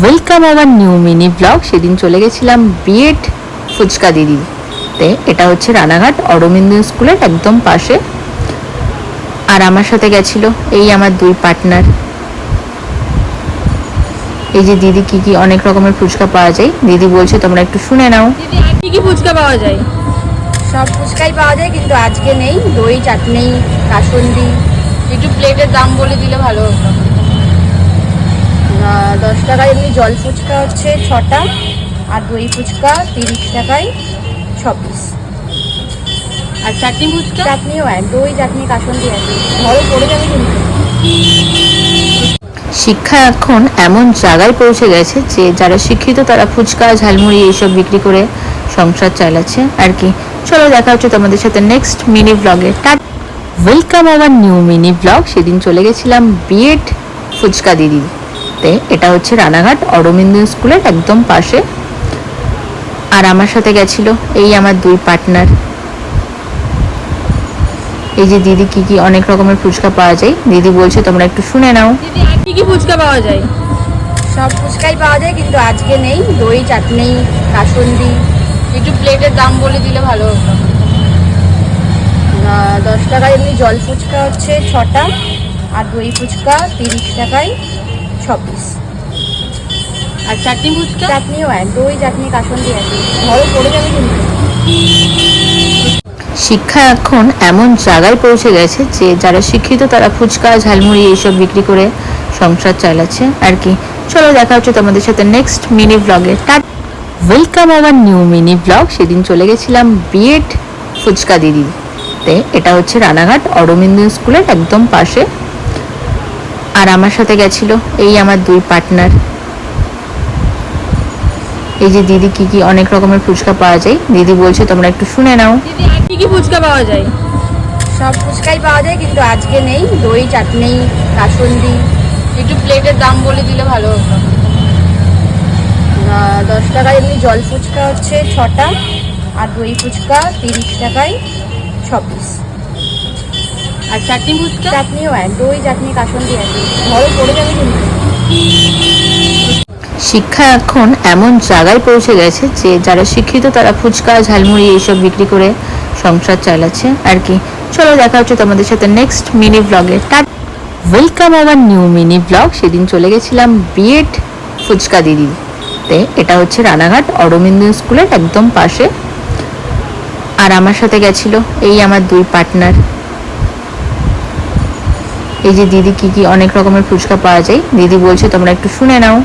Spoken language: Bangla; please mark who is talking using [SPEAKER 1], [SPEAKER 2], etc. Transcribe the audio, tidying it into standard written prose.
[SPEAKER 1] Welcome our new mini blog. সেদিন চলে গেছিলাম বিএড ফুচকা দিদিতে। এটা হচ্ছে রানাঘাট অরবিন্দ স্কুলের একদম পাশে। আর আমার সাথে গেছিল এই আমার দুই পার্টনার। এই যে দিদি কি কি অনেক রকমের ফুচকা পাওয়া যায়, দিদি বলছে তোমরা একটু শুনে নাও।
[SPEAKER 2] দিদি আর কি কি ফুচকা পাওয়া যায়?
[SPEAKER 3] সব ফুচকাই পাওয়া যায়, কিন্তু আজকে নেই। দই, চাটনি, কাসুন্দি।
[SPEAKER 2] একটু প্লেটের দাম বলে দিলে ভালো হতো।
[SPEAKER 3] 10 টাকায় এমনি জল ফুচকা হচ্ছে 6টা, আর দই ফুচকা 30 টাকায় 6 পিস।
[SPEAKER 2] আর চাটনি ফুচকা?
[SPEAKER 3] চাটনিও এক, দই, চাটনি, কাসুন্দি এক, ঘরে পড়ে যাবে কিন্তু।
[SPEAKER 1] শিক্ষা এখন এমন জায়গায় পৌঁছে গেছে যে যারা শিক্ষিত তারা ফুচকা ঝালমুড়ি এইসব বিক্রি করে সংসার চালাচ্ছে আর কি। চলো দেখা হচ্ছে তোমাদের সাথে নেক্সট মিনি ব্লগে। Welcome our new mini blog. সেদিন চলে গেছিলাম বিএড ফুচকা দিদিতে। এটা হচ্ছে রানাঘাট অরবিন্দ স্কুলের একদম পাশে। আর আমার সাথে গেছিল এই আমার দুই পার্টনার। এই যে দিদি কি কি অনেক রকমের ফুচকা পাওয়া যায়, দিদি বলছে তোমরা একটু শুনে নাও।
[SPEAKER 2] দিদি আর কি কি ফুচকা পাওয়া যায়?
[SPEAKER 3] সব ফুচকাই পাওয়া যায়, কিন্তু আজকে নেই। দই, চাটনি, কাসুন্দি।
[SPEAKER 2] একটু প্লেটের দাম বলে দিলে ভালো হতো।
[SPEAKER 3] 10 টাকায় এমনি জল ফুচকা হচ্ছে 6টা, আর দই ফুচকা 30 টাকায় 6 পিস।
[SPEAKER 2] আর চাটনি ফুচকা?
[SPEAKER 3] চাটনিও এক, দই, চাটনি, কাসুন্দি এক, ঘরে পড়ে যাবে কিন্তু।
[SPEAKER 1] শিক্ষা এখন এমন জায়গায় পৌঁছে গেছে যে যারা শিক্ষিত তারা ফুচকা ঝালমুড়ি এইসব বিক্রি করে সংসার চালাচ্ছে আর কি। চলো দেখা হচ্ছে তোমাদের সাথে নেক্সট মিনি ব্লগে। Welcome our new mini blog. সেদিন চলে গেছিলাম বিএড ফুচকা দিদিতে। এটা হচ্ছে রানাঘাট অরবিন্দ স্কুলের একদম পাশে। আর আমার সাথে গেছিল এই আমার দুই পার্টনার। এই যে দিদি কি কি অনেক রকমের ফুচকা পাওয়া যায়, দিদি বলছে তোমরা একটু শুনে নাও।
[SPEAKER 2] দিদি আর কি কি ফুচকা পাওয়া যায়?
[SPEAKER 3] সব ফুচকাই পাওয়া যায়, কিন্তু আজকে নেই। দই, চাটনি, কাসুন্দি।
[SPEAKER 2] একটু প্লেটের দাম বলে দিলে ভালো হতো।
[SPEAKER 3] 10 টাকায় এমনি জল ফুচকা হচ্ছে 6টা, আর দই ফুচকা 30 টাকায় 6 পিস।
[SPEAKER 2] আর চাটনি ফুচকা?
[SPEAKER 3] চাটনিও এক, দই, চাটনি, কাসুন্দি এক, ঘরে পড়ে যাবে কিন্তু।
[SPEAKER 1] শিক্ষা এখন এমন জায়গায় পৌঁছে গেছে যে যারা শিক্ষিত তারা ফুচকা ঝালমুড়ি এইসব বিক্রি করে সংসার চালাচ্ছে আর কি। চলো দেখা হচ্ছে তোমাদের সাথে নেক্সট মিনি ব্লগে। Welcome our new mini blog. সেদিন চলে গেছিলাম বিএড ফুচকা দিদিতে। এটা হচ্ছে রানাঘাট অরবিন্দ স্কুলের একদম পাশে। আর আমার সাথে গেছিল এই আমার দুই পার্টনার। এই যে দিদি কি কি অনেক রকমের ফুচকা পাওয়া যায়, দিদি বলছে তোমরা একটু শুনে নাও।